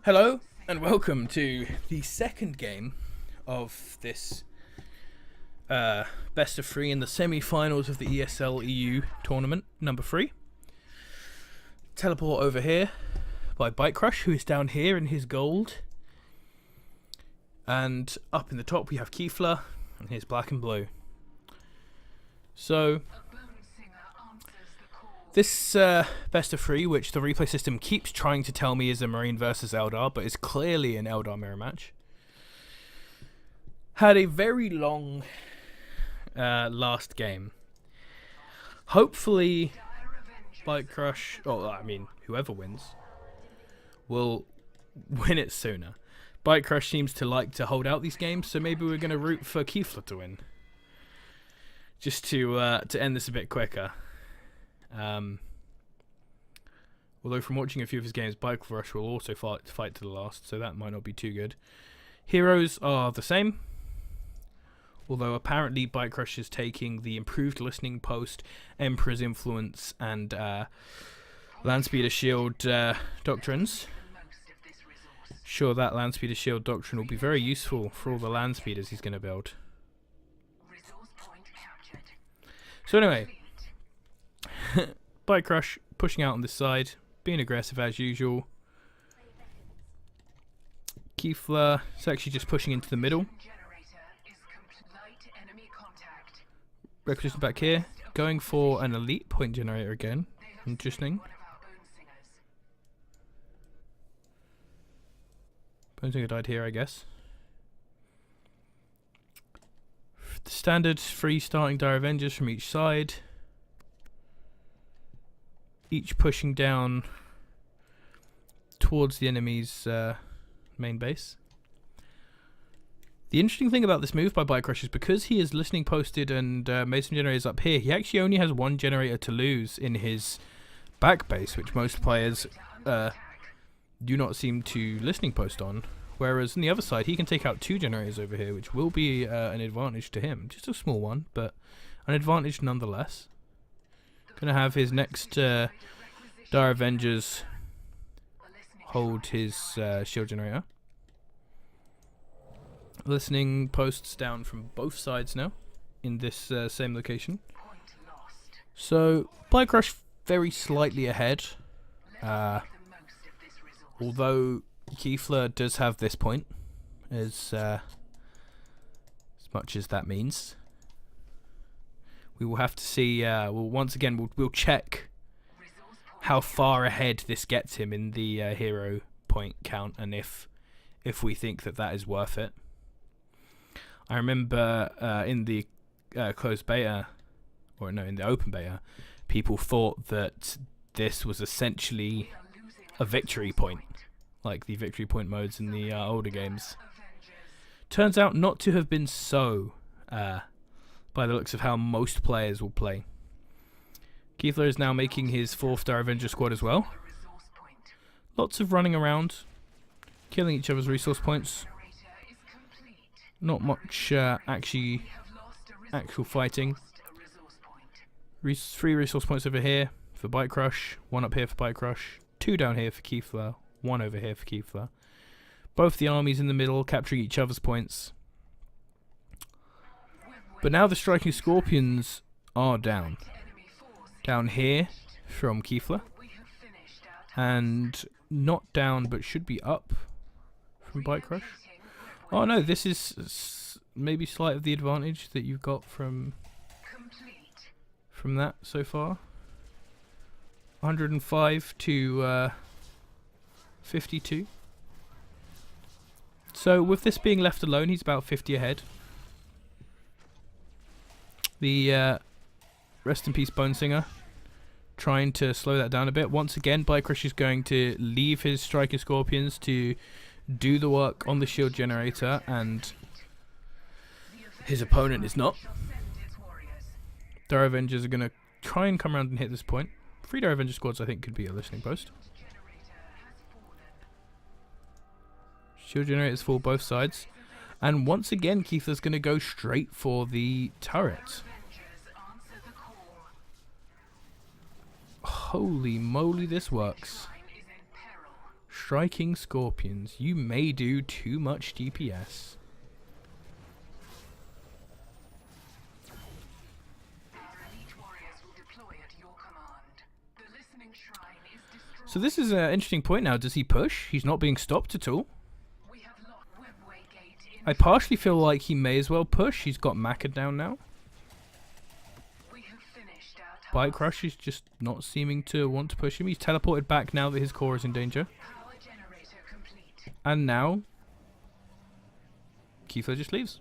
Hello and welcome to the second game of this best of three in the semi-finals of the ESL EU tournament, number 3. Teleport over here by Bikerushownz, who is down here in his gold. And up in the top we have KiF1rE, and here's black and blue. So, this best of 3, which the replay system keeps trying to tell me is a Marine versus Eldar, but is clearly an Eldar mirror match, had a very long last game. Hopefully, whoever wins, will win it sooner. Bikerushownz seems to like to hold out these games, so maybe we're going to root for KiF1rE to win, just to end this a bit quicker. Although from watching a few of his games, Bikerushownz will also fight to the last, so that might not be too good. Heroes are the same, although apparently Bikerushownz is taking the improved listening post, Emperor's Influence, and Landspeeder Shield doctrines. Sure, that Landspeeder Shield doctrine will be very useful for all the Landspeeders he's going to build. So anyway, Bikerushownz pushing out on this side, being aggressive as usual. KiF1rE is actually just pushing into the middle. Requisition back here, going for an elite point generator again. Interesting. Bonesinger died here, I guess. The standard 3 starting Dire Avengers from each side. Each pushing down towards the enemy's main base. The interesting thing about this move by Bikerushownz is because he is listening posted and made some generators up here, he actually only has one generator to lose in his back base, which most players do not seem to listening post on. Whereas on the other side, he can take out 2 generators over here, which will be an advantage to him. Just a small one, but an advantage nonetheless. Gonna have his next Dire Avengers hold his shield generator. Listening posts down from both sides now in this same location. So Bikerushownz very slightly ahead, although KiF1rE does have this point, as much as that means. We will have to see. We'll check how far ahead this gets him in the hero point count, and if we think that is worth it. I remember in the closed beta, in the open beta, people thought that this was essentially a victory point, like the victory point modes in the older games. Turns out not to have been so, by the looks of how most players will play. KiF1rE is now making his 4th Dire Avenger squad as well. Lots of running around, killing each other's resource points. Not much actual fighting. 3 resource points over here for Bikerushownz, 1 up here for Bikerushownz, 2 down here for KiF1rE, 1 over here for KiF1rE. Both the armies in the middle capturing each other's points. But now the striking Scorpions are down. Down here from KiF1rE. And not down, but should be up from Bikerushownz. Oh no, this is maybe slight of the advantage that you've got from that so far. 105 to 52. So with this being left alone, he's about 50 ahead. The rest in peace Bonesinger trying to slow that down a bit. Once again, Bikerushownz is going to leave his striking Scorpions to do the work on the shield generator, and his opponent is not. Dire Avengers are going to try and come around and hit this point. 3 Dire Avenger squads I think could be a listening post. Shield generators for both sides. And once again, KiF1rE's going to go straight for the turret. Holy moly, this works. Striking Scorpions. You may do too much DPS. So this is an interesting point now. Does he push? He's not being stopped at all. I partially feel like he may as well push. He's got Maka down now. Bikerush is just not seeming to want to push him. He's teleported back now that his core is in danger. And now KiF1rE just leaves.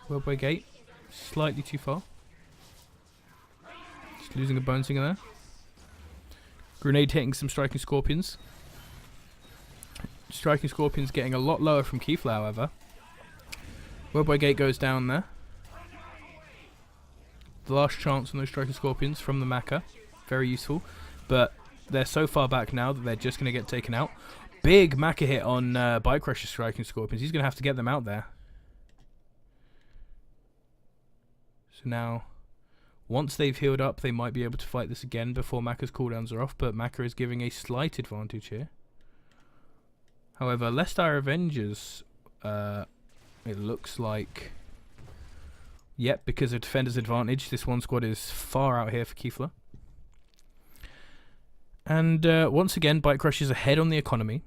Wellboy Gate, slightly too far. Just losing a Bone Singer there. Grenade hitting some Striking Scorpions. Striking Scorpions getting a lot lower from KiF1rE, however. Wellboy Gate goes down there. The last chance on those Striking Scorpions from the Maka. Very useful. But they're so far back now that they're just going to get taken out. Big Maka hit on Bikerush's Striking Scorpions. He's going to have to get them out there. So now, once they've healed up, they might be able to fight this again before Maka's cooldowns are off. But Maka is giving a slight advantage here. However, less dire Avengers, it looks like... Yep, because of Defender's advantage, this one squad is far out here for KiF1rE. And once again, Bikerush is ahead on the economy.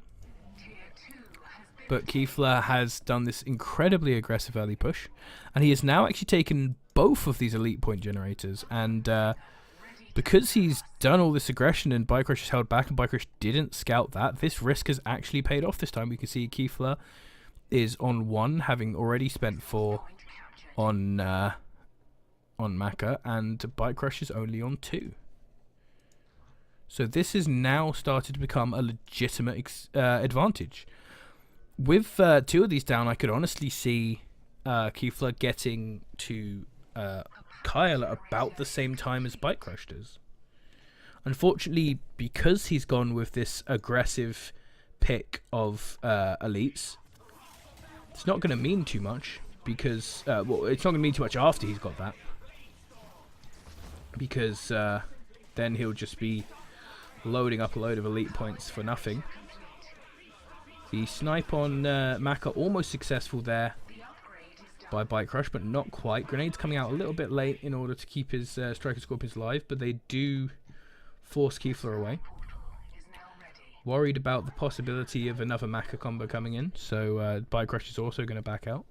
But KiF1rE has done this incredibly aggressive early push. And he has now actually taken both of these elite point generators. And because he's done all this aggression and Bikerush is held back and Bikerush didn't scout that, this risk has actually paid off this time. We can see KiF1rE is on 1, having already spent 4 on Maka, and Bikerush is only on 2. So this has now started to become a legitimate advantage. With 2 of these down, I could honestly see KiF1rE getting to Kyle at about the same time as Bikerush does. Unfortunately, because he's gone with this aggressive pick of elites, it's not going to mean too much. Because, well, it's not going to mean too much after he's got that. Because then he'll just be loading up a load of elite points for nothing. The snipe on Maka almost successful there by Bikerush, but not quite. Grenades coming out a little bit late in order to keep his Striker Scorpions alive, but they do force KiF1rE away. Worried about the possibility of another Maka combo coming in, so Bikerush is also going to back out.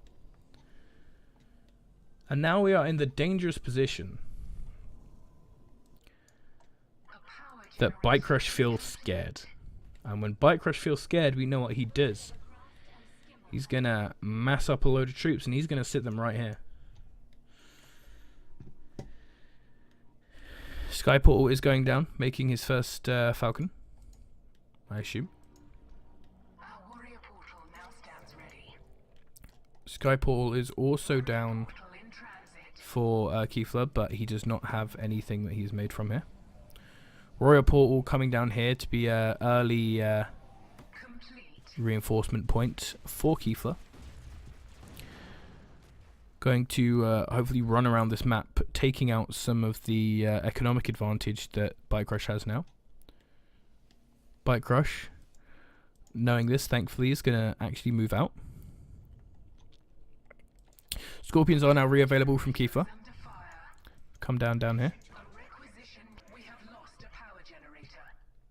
And now we are in the dangerous position that Bikerush feels scared. And when Bikerush feels scared, we know what he does. He's going to mass up a load of troops and he's going to sit them right here. Sky Portal is going down, making his first Falcon, I assume. Sky Portal is also down for KiF1rE, but he does not have anything that he's made from here. Royal Portal coming down here to be an early reinforcement point for KiF1rE. Going to hopefully run around this map, taking out some of the economic advantage that Bikerush has now. Bikerush, knowing this, thankfully, is going to actually move out. Scorpions are now re-available from KiF1rE. Come down here.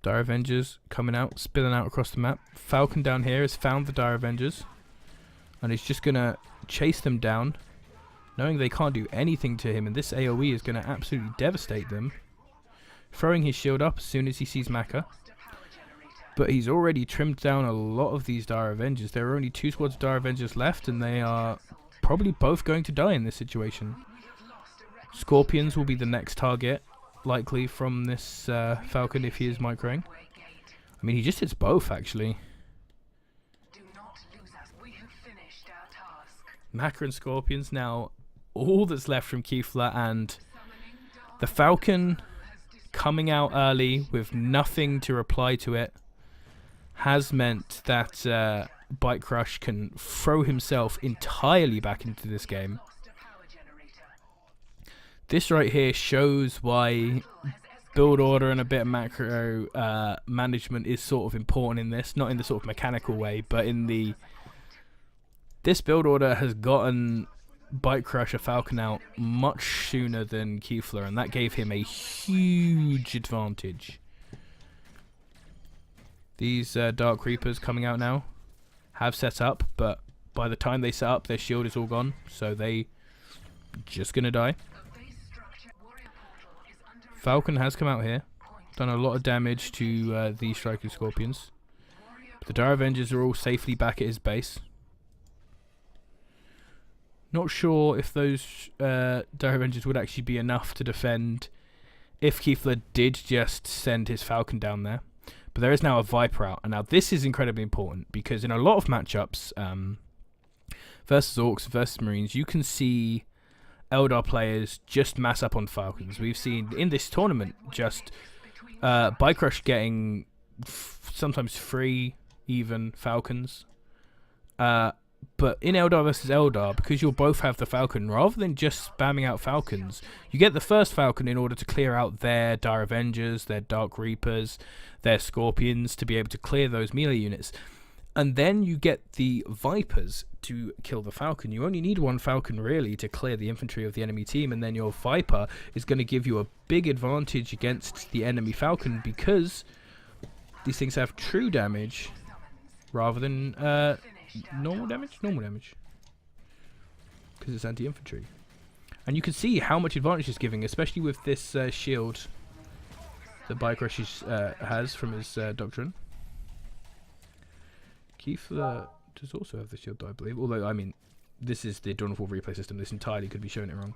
Dire Avengers coming out, spilling out across the map. Falcon down here has found the Dire Avengers and is just going to chase them down, knowing they can't do anything to him, and this AoE is going to absolutely devastate them. Throwing his shield up as soon as he sees Maka. But he's already trimmed down a lot of these Dire Avengers. There are only 2 squads of Dire Avengers left, and they are probably both going to die in this situation. Scorpions will be the next target, likely from this Falcon if he is microing. I mean, he just hits both, actually. Maka and Scorpions now all that's left from KiF1rE, and the Falcon coming out early with nothing to reply to it has meant that Bikerush can throw himself entirely back into this game. This right here shows why build order and a bit of macro management is sort of important in this, not in the sort of mechanical way, but in the... This build order has gotten Bikerushownz Falcon out much sooner than KiF1rE, and that gave him a huge advantage. These Dark Reapers coming out now have set up, but by the time they set up, their shield is all gone, so they just gonna die. Falcon has come out here, done a lot of damage to the striking Scorpions. But the Dire Avengers are all safely back at his base. Not sure if those Dire Avengers would actually be enough to defend if KiF1rE did just send his Falcon down there. But there is now a Viper out, and now this is incredibly important because in a lot of matchups, versus Orcs, versus Marines, you can see Eldar players just mass up on Falcons. We've seen in this tournament just Bikerushownz getting sometimes free even Falcons. But in Eldar versus Eldar, because you'll both have the Falcon, rather than just spamming out Falcons, you get the first Falcon in order to clear out their Dire Avengers, their Dark Reapers, their Scorpions, to be able to clear those melee units. And then you get the Vipers to kill the Falcon. You only need one Falcon, really, to clear the infantry of the enemy team, and then your Viper is going to give you a big advantage against the enemy Falcon, because these things have true damage rather than normal damage? Normal damage. Because it's anti-infantry. And you can see how much advantage it's giving, especially with this shield that Bikerushownz has from his doctrine. KiF1rE does also have the shield, I believe. Although, I mean, this is the Dawn of War replay system. This entirely could be showing it wrong.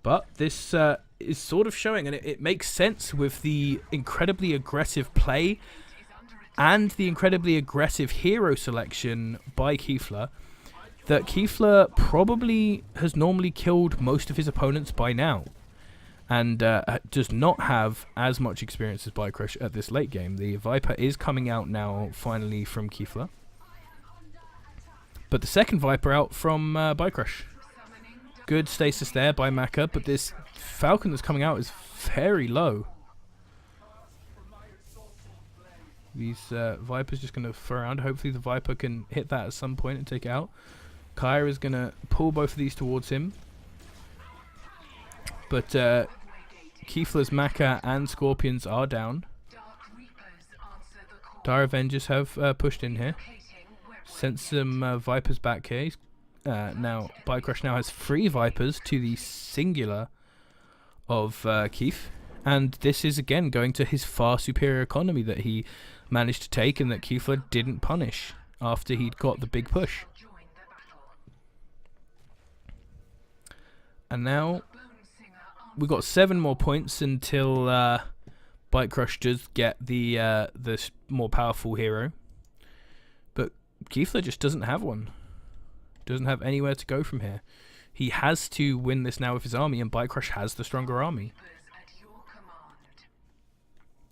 But this is sort of showing, and it makes sense with the incredibly aggressive play and the incredibly aggressive hero selection by KiF1rE, that KiF1rE probably has normally killed most of his opponents by now, and does not have as much experience as Bikerushownz at this late game. The Viper is coming out now, finally, from KiF1rE. But the second Viper out from Bikerushownz. Good stasis there by Maka, but this Falcon that's coming out is very low. These Vipers just going to throw around. Hopefully the Viper can hit that at some point and take it out. KiF1rE is going to pull both of these towards him. But KiF1rE's Maka and Scorpions are down. Dire Avengers have pushed in here. Sent some Vipers back here. Now Bikerushownz now has 3 Vipers to the singular of KiF. And this is again going to his far superior economy that he managed to take, and that KiF1rE didn't punish after he'd got the big push. And now we've got 7 more points until Bikerushownz does get the more powerful hero. But KiF1rE just doesn't have one. Doesn't have anywhere to go from here. He has to win this now with his army, and Bikerushownz has the stronger army.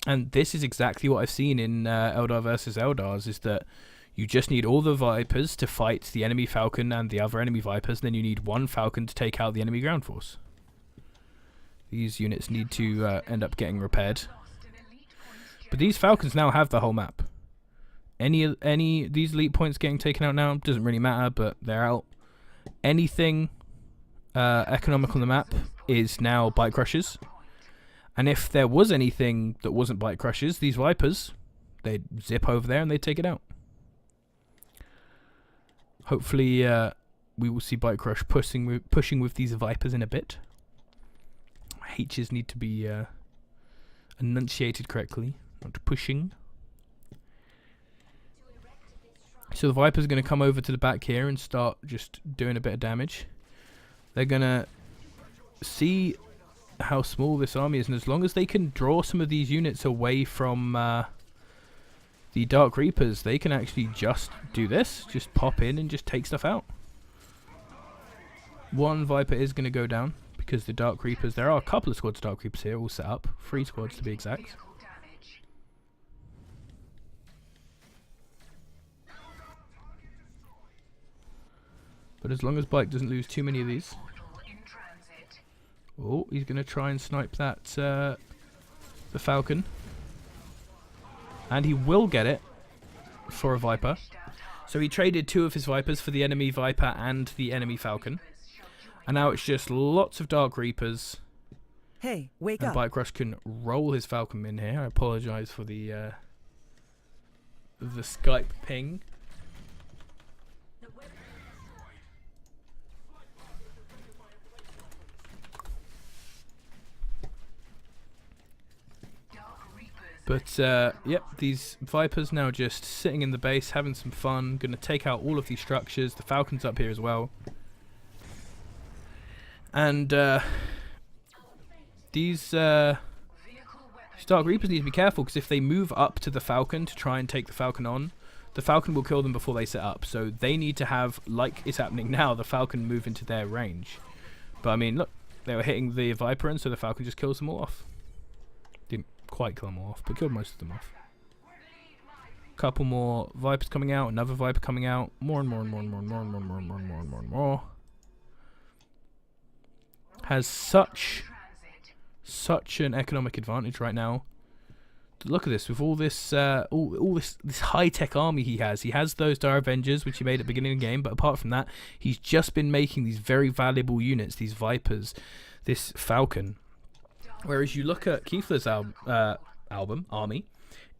And this is exactly what I've seen in Eldar versus Eldars, is that you just need all the Vipers to fight the enemy Falcon and the other enemy Vipers, and then you need one Falcon to take out the enemy ground force. These units need to end up getting repaired. But these Falcons now have the whole map. Any these elite points getting taken out now doesn't really matter, but they're out. Anything economic on the map is now Bikerushownz's. And if there was anything that wasn't Bikerushownz's, these Vipers, they'd zip over there and they'd take it out. Hopefully we will see Bikerushownz pushing with these Vipers in a bit. H's need to be enunciated correctly, not pushing. So the Vipers are going to come over to the back here and start just doing a bit of damage. They're going to see how small this army is, and as long as they can draw some of these units away from the Dark Reapers, they can actually just do this, just pop in and just take stuff out. One Viper is going to go down because the Dark Reapers, there are a couple of squads of Dark Reapers here all set up, 3 squads to be exact. But as long as Bike doesn't lose too many of these. Oh, he's going to try and snipe that the Falcon. And he will get it for a Viper. So he traded 2 of his Vipers for the enemy Viper and the enemy Falcon. And now it's just lots of Dark Reapers. Hey, wake up. And Bikerushownz can roll his Falcon in here. I apologise for the Skype ping. But, yep, these Vipers now just sitting in the base, having some fun. Going to take out all of these structures. The Falcon's up here as well. And, these Dark Reapers need to be careful, because if they move up to the Falcon to try and take the Falcon on, the Falcon will kill them before they set up. So they need to have, like is happening now, the Falcon move into their range. But, I mean, look, they were hitting the Viper, and so the Falcon just kills them all off. Didn't quite kill them all off, but killed most of them off. Couple more Vipers coming out, another Viper coming out, more and more and more and more and more and more and more and more and more and more and more. Has such an economic advantage right now. Look at this, with all this this high-tech army he has. He has those Dire Avengers, which he made at the beginning of the game, but apart from that, he's just been making these very valuable units, these Vipers, this Falcon. Whereas you look at KiF1rE's army,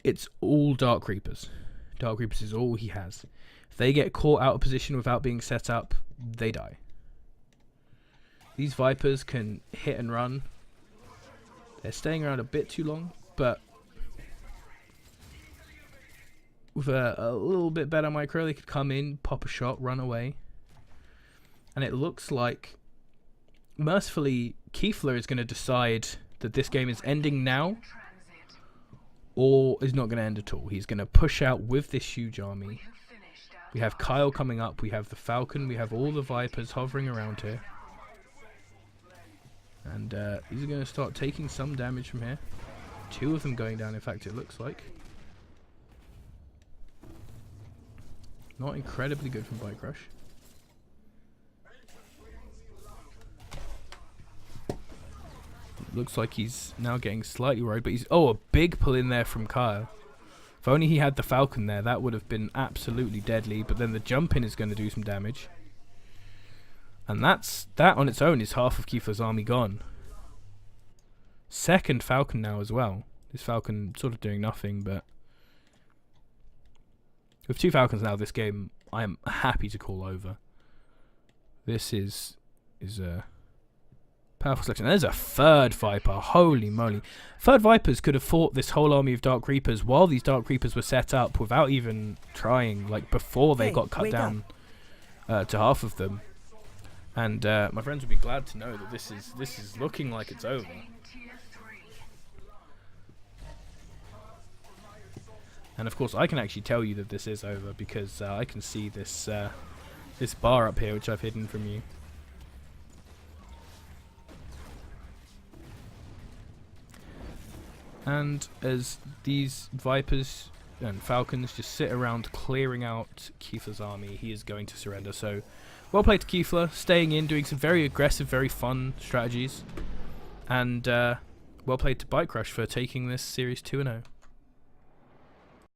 it's all Dark Reapers. Dark Reapers is all he has. If they get caught out of position without being set up, they die. These Vipers can hit and run. They're staying around a bit too long, but with a little bit better micro, they could come in, pop a shot, run away. And it looks like, mercifully, KiF1rE is going to decide that this game is ending now, or is not going to end at all. He's going to push out with this huge army. We have Kyle coming up, we have the Falcon, we have all the Vipers hovering around here. And these are going to start taking some damage from here. 2 of them going down, in fact, it looks like. Not incredibly good from Bikerushownz. Looks like he's now getting slightly worried, but he's... Oh, a big pull in there from Kyle. If only he had the Falcon there, that would have been absolutely deadly, but then the jump in is going to do some damage. And that on its own is half of KiF1rE's army gone. Second Falcon now as well. This Falcon sort of doing nothing, but with 2 Falcons now, this game I am happy to call over. This is a powerful selection. There's a 3rd Viper. Holy moly. 3rd Vipers could have fought this whole army of Dark Reapers while these Dark Reapers were set up without even trying, like before they got cut down to half of them. And my friends would be glad to know that this is looking like it's over. And of course, I can actually tell you that this is over because I can see this this bar up here, which I've hidden from you. And as these Vipers and Falcons just sit around clearing out KiF1rE's army, he is going to surrender. So, well played to KiF1rE, staying in, doing some very aggressive, very fun strategies. And well played to Bikerushownz for taking this series 2-0.